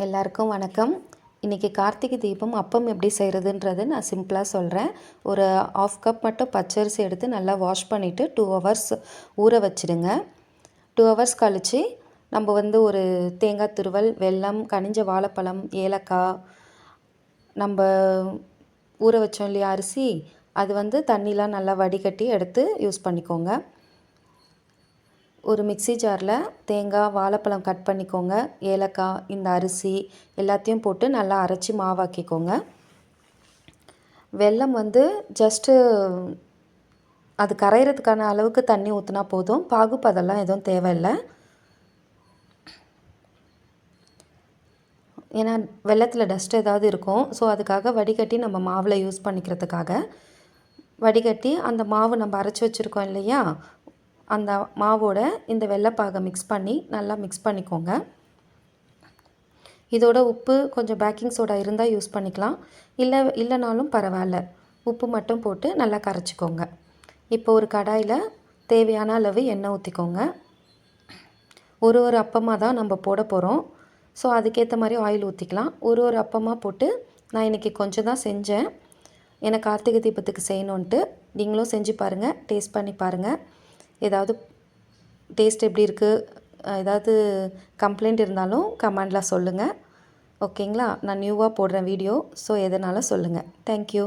எல்லாருக்கும் வணக்கம். இன்றைக்கி கார்த்திகை தீபம் அப்பம் எப்படி செய்கிறதுன்றது நான் சிம்பிளாக சொல்கிறேன். ஒரு 1/2 கப் மட்டும் பச்சரிசி எடுத்து நல்லா வாஷ் பண்ணிவிட்டு 2 ஹவர்ஸ் ஊற வச்சுடுங்க. 2 ஹவர்ஸ் கழித்து நம்ம ஒரு தேங்காய் துருவல், வெல்லம், கனிஞ்ச வாழைப்பழம், ஏலக்காய், நம்ம ஊற வச்சோம் இல்லையா அரிசி, அது தண்ணிலாம் நல்லா வடிகட்டி எடுத்து யூஸ் பண்ணிக்கோங்க. ஒரு மிக்ஸி ஜாரில் தேங்காய், வாழைப்பழம் கட் பண்ணிக்கோங்க, ஏலக்காய், இந்த அரிசி எல்லாத்தையும் போட்டு நல்லா அரைச்சி மாவாக்கிக்கோங்க. வெல்லம் ஜஸ்ட்டு அது கரையிறதுக்கான அளவுக்கு தண்ணி ஊற்றினா போதும். பாகுப்பதெல்லாம் எதுவும் தேவையில்லை. ஏன்னா வெல்லத்தில் டஸ்ட் ஏதாவது இருக்கும். ஸோ அதுக்காக வடிகட்டி நம்ம மாவில் யூஸ் பண்ணிக்கிறதுக்காக வடிகட்டி அந்த மாவு நம்ம அரைச்சி வச்சுருக்கோம் இல்லையா, அந்த மாவோட இந்த வெள்ளைப்பாகை மிக்ஸ் பண்ணி நல்லா மிக்ஸ் பண்ணிக்கோங்க. இதோட உப்பு, கொஞ்சம் பேக்கிங் சோடா இருந்தால் யூஸ் பண்ணிக்கலாம். இல்லைனாலும் பரவாயில்ல, உப்பு மட்டும் போட்டு நல்லா கரைச்சிக்கோங்க. இப்போ ஒரு கடாயில் தேவையான அளவு எண்ணெய் ஊற்றிக்கோங்க. ஒரு அப்பமாக தான் நம்ம போட போகிறோம். ஸோ அதுக்கேற்ற மாதிரி ஆயில் ஊற்றிக்கலாம். ஒரு அப்பமாக போட்டு நான் இன்றைக்கி கொஞ்சம் தான் செஞ்சேன். எனக்கு கார்த்திகை தீபத்துக்கு செய்யணுன்ட்டு. நீங்களும் செஞ்சு பாருங்கள், டேஸ்ட் பண்ணி பாருங்கள். ஏதாவது டேஸ்ட் எப்படி இருக்குது, ஏதாவது கம்ப்ளைண்ட் இருந்தாலும் கமெண்டில் சொல்லுங்கள். ஓகேங்களா? நான் நியூவாக போடுறேன் வீடியோ. ஸோ எதனாலும் சொல்லுங்கள். தேங்க்யூ.